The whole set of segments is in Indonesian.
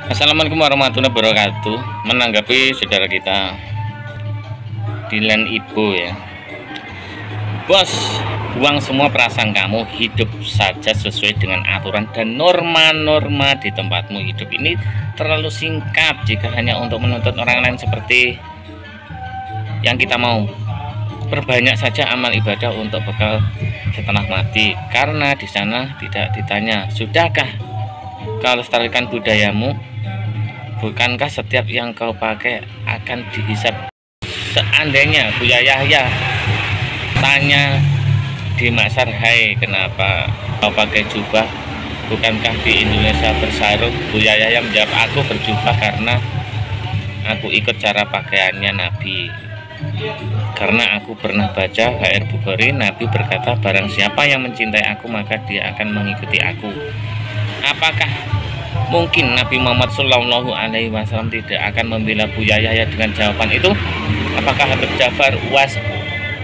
Assalamualaikum warahmatullahi wabarakatuh. Menanggapi saudara kita Dilan Ibo ya, bos, buang semua perasaan kamu, hidup saja sesuai dengan aturan dan norma-norma di tempatmu. Hidup ini terlalu singkat jika hanya untuk menuntut orang lain seperti yang kita mau. Perbanyak saja amal ibadah untuk bekal setelah mati, karena di sana tidak ditanya, sudahkah kau lestarikan budayamu? Bukankah setiap yang kau pakai akan dihisap? Seandainya Buya Yahya tanya di Maksar, hai, kenapa kau pakai jubah? Bukankah di Indonesia bersarung? Buya Yahya menjawab, aku berjubah karena aku ikut cara pakaiannya Nabi. Karena aku pernah baca HR Bukhari, Nabi berkata, barang siapa yang mencintai aku maka dia akan mengikuti aku. Apakah mungkin Nabi Muhammad Shallallahu Alaihi Wasallam tidak akan membela Buya Yahya dengan jawaban itu? Apakah Habib Ja'far, UAS,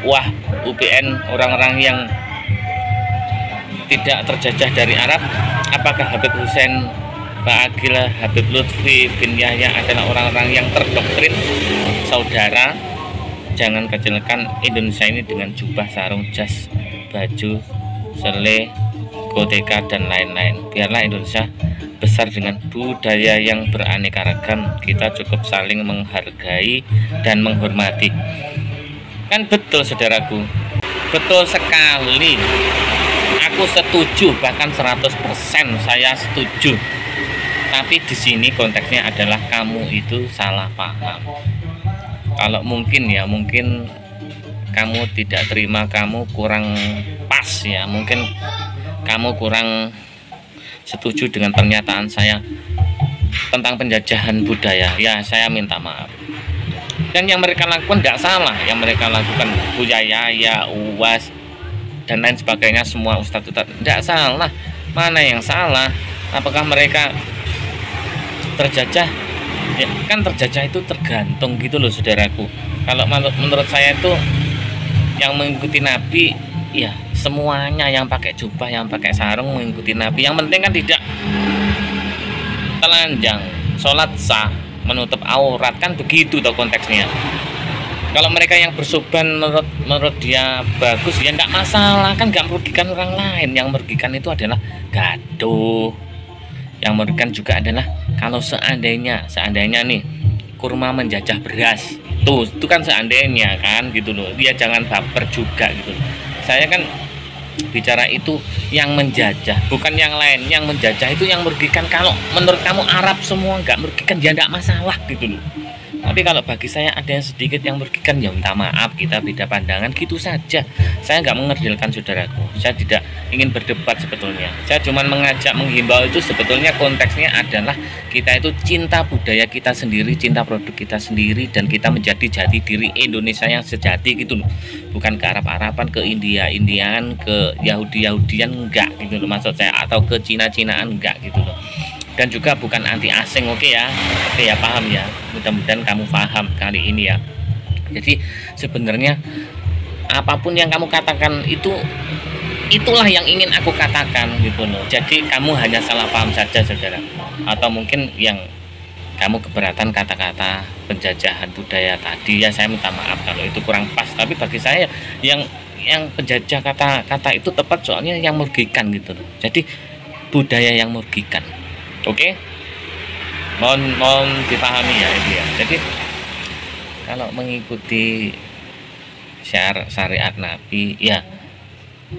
Wah, UPN, orang-orang yang tidak terjajah dari Arab? Apakah Habib Hussein, Ba'agil, Habib Lutfi bin Yahya adalah orang-orang yang terdoktrin? Saudara, jangan kecilkan Indonesia ini dengan jubah, sarung, jas, baju, sele, koteka, dan lain-lain. Biarlah Indonesia besar dengan budaya yang beraneka ragam. Kita cukup saling menghargai dan menghormati. Kan betul saudaraku, betul sekali. Aku setuju, bahkan 100% saya setuju. Tapi di sini konteksnya adalah kamu itu salah paham. Kalau mungkin ya, mungkin kamu tidak terima, kamu kurang pas ya, mungkin kamu kurang setuju dengan pernyataan saya tentang penjajahan budaya. Ya, saya minta maaf. Dan yang mereka lakukan tidak salah, yang mereka lakukan Buya Yahya, UAS, dan lain sebagainya, semua ustadz-ustadz, tidak salah. Mana yang salah? Apakah mereka terjajah? Ya, kan terjajah itu tergantung gitu loh saudaraku. Kalau menurut saya itu yang mengikuti Nabi, ya semuanya, yang pakai jubah, yang pakai sarung mengikuti Nabi. Yang penting kan tidak telanjang, sholat sah, menutup aurat, kan begitu toh konteksnya. Kalau mereka yang bersuban menurut dia bagus, ya enggak masalah, kan enggak merugikan orang lain. Yang merugikan itu adalah gaduh. Yang merugikan juga adalah kalau seandainya nih kurma menjajah beras, itu kan seandainya kan gitu loh. Dia jangan baper juga gitu loh. Saya kan bicara itu yang menjajah, bukan yang lain. Yang menjajah itu yang merugikan. Kalau menurut kamu Arab semua nggak merugikan, ya nggak masalah gitu loh. Tapi kalau bagi saya ada yang sedikit yang merugikan, ya minta maaf, kita beda pandangan, gitu saja. Saya nggak mengerdilkan saudaraku, saya tidak ingin berdebat sebetulnya. Saya cuma mengajak, menghimbau, itu sebetulnya konteksnya adalah kita itu cinta budaya kita sendiri, cinta produk kita sendiri, dan kita menjadi jati diri Indonesia yang sejati gitu loh. Bukan ke Arab-Araban, ke India-Indian, ke Yahudi-Yahudian, enggak gitu loh maksud saya, atau ke Cina-Cinaan, enggak gitu loh. Dan juga bukan anti asing, oke ya, paham ya, mudah-mudahan kamu paham kali ini ya. Jadi sebenarnya apapun yang kamu katakan itulah yang ingin aku katakan gitu loh. Jadi kamu hanya salah paham saja saudara, atau mungkin yang kamu keberatan kata-kata penjajahan budaya tadi, ya saya minta maaf kalau itu kurang pas. Tapi bagi saya yang penjajah kata-kata itu tepat, soalnya yang merugikan gitu loh. Jadi budaya yang merugikan. Oke, mohon dipahami ya itu ya. Jadi kalau mengikuti syariat Nabi, ya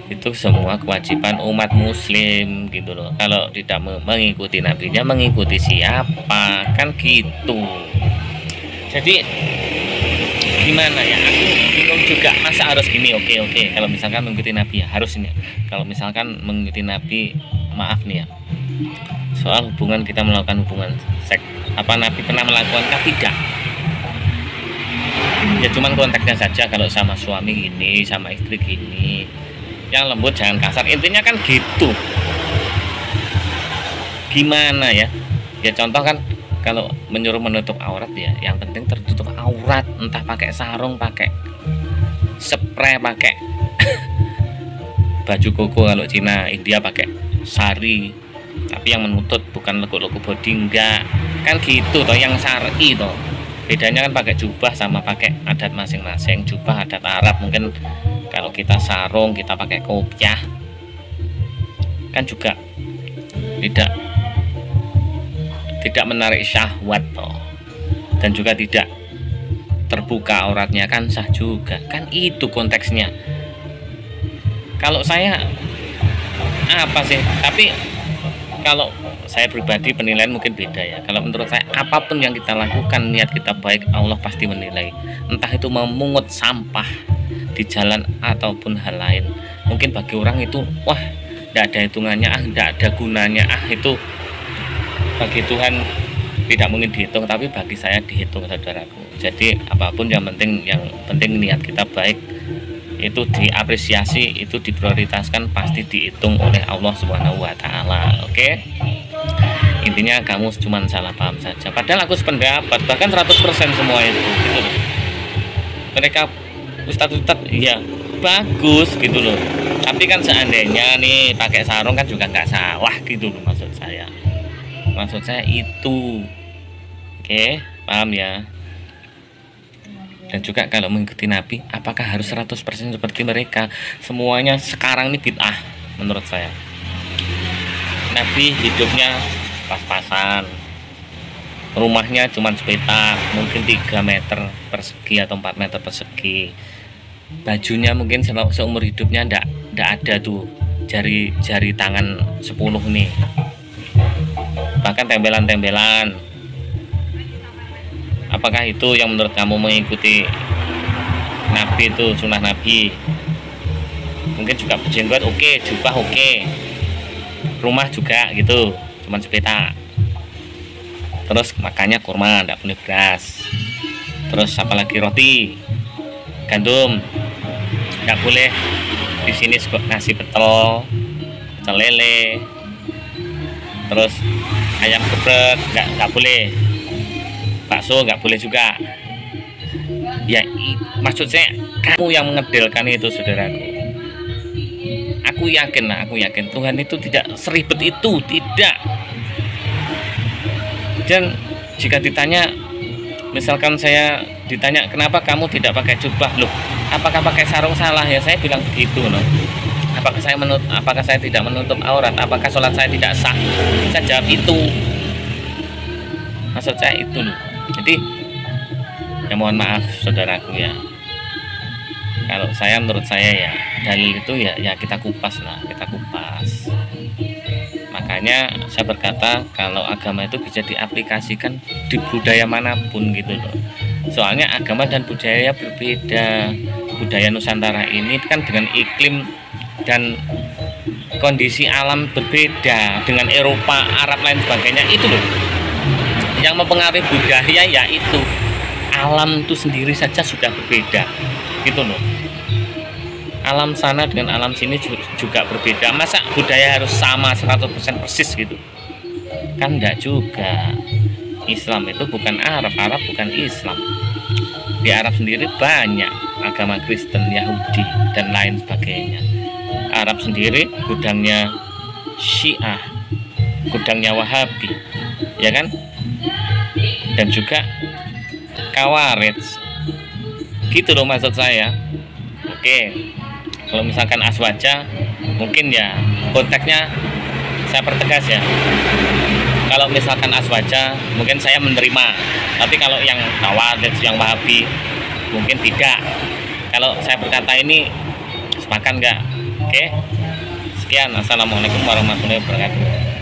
itu semua kewajiban umat Muslim gitu loh. Kalau tidak mengikuti Nabinya, mengikuti siapa? Kan gitu. Jadi gimana ya? Aku bingung juga. Masa harus gini? Oke. Kalau misalkan mengikuti Nabi ya harus ini. Kalau misalkan mengikuti Nabi, maaf nih ya, soal hubungan, kita melakukan hubungan seks, apa Nabi pernah melakukan? Tidak. Ya cuman konteksnya saja, kalau sama suami gini, sama istri gini, yang lembut jangan kasar, intinya kan gitu. Gimana ya? Ya contoh kan, kalau menyuruh menutup aurat ya, yang penting tertutup aurat, entah pakai sarung, pakai spray, pakai baju koko kalau Cina, India pakai sari, tapi yang menutup bukan lekuk-lekuk body, enggak. kan gitu toh, yang syar'i toh. Bedanya kan pakai jubah sama pakai adat masing-masing. Jubah adat Arab, mungkin kalau kita sarung kita pakai kopiah kan juga tidak menarik syahwat toh, dan juga tidak terbuka auratnya, kan sah juga, kan itu konteksnya. Kalau saya apa sih, tapi kalau saya pribadi penilaian mungkin beda ya. Kalau menurut saya, apapun yang kita lakukan, niat kita baik, Allah pasti menilai. Entah itu memungut sampah di jalan ataupun hal lain, mungkin bagi orang itu wah tidak ada hitungannya, tidak ada gunanya, itu bagi Tuhan tidak mungkin dihitung, tapi bagi saya dihitung, saudaraku. Jadi apapun yang penting niat kita baik, itu diapresiasi, itu diprioritaskan, pasti dihitung oleh Allah Subhanahu wa taala. Oke? Intinya kamu cuma salah paham saja. Padahal aku sependapat, bahkan 100% semua itu gitu loh. Mereka ustadz ya bagus gitu loh. Tapi kan seandainya nih pakai sarung kan juga nggak salah gitu loh, maksud saya. Maksud saya itu. Oke, paham ya? Dan juga kalau mengikuti Nabi, apakah harus 100% seperti mereka? Semuanya sekarang ini bid'ah menurut saya. Nabi hidupnya pas-pasan, rumahnya cuma sepetak, mungkin 3 meter persegi atau 4 meter persegi. Bajunya mungkin seumur hidupnya ndak ada tuh jari tangan 10 nih, bahkan tembelan-tembelan. Apakah itu yang menurut kamu mengikuti Nabi, itu sunnah Nabi? Mungkin juga berjenggot oke, jubah oke, rumah juga gitu cuman sepetak. Terus makannya kurma, tidak boleh beras. Terus apalagi roti gandum, tidak boleh. Di sini nasi betel lele. Terus ayam geprek nggak boleh. Bakso nggak boleh juga. Ya maksud saya, kamu yang mengedelkan itu, saudaraku. Aku yakin Tuhan itu tidak seribet itu, tidak. Dan jika ditanya, misalkan saya ditanya kenapa kamu tidak pakai jubah, loh apakah pakai sarung salah ya, saya bilang begitu loh. Apakah saya tidak menutup aurat, apakah sholat saya tidak sah, saya jawab itu. Maksud saya itu loh. Jadi ya mohon maaf saudaraku ya, kalau saya, menurut saya ya dalil itu ya kita kupas. Makanya saya berkata kalau agama itu bisa diaplikasikan di budaya manapun gitu loh. Soalnya agama dan budaya berbeda. Budaya Nusantara ini kan dengan iklim dan kondisi alam berbeda dengan Eropa, Arab lain sebagainya, itu loh yang mempengaruhi budaya. Ya itu alam itu sendiri saja sudah berbeda gitu loh. Alam sana dengan alam sini juga berbeda. Masa budaya harus sama 100% persis gitu? Kan enggak juga. Islam itu bukan Arab, Arab bukan Islam. Di Arab sendiri banyak agama Kristen, Yahudi dan lain sebagainya. Arab sendiri gudangnya Syiah, gudangnya Wahabi, ya kan? Dan juga Khawarij gitu loh maksud saya. Oke, kalau misalkan aswaja, mungkin ya konteksnya saya pertegas ya. Kalau misalkan aswaja mungkin saya menerima, tapi kalau yang Khawarij, yang Wahabi mungkin tidak. Kalau saya berkata ini sepakat nggak? Oke, sekian. Assalamualaikum warahmatullahi wabarakatuh.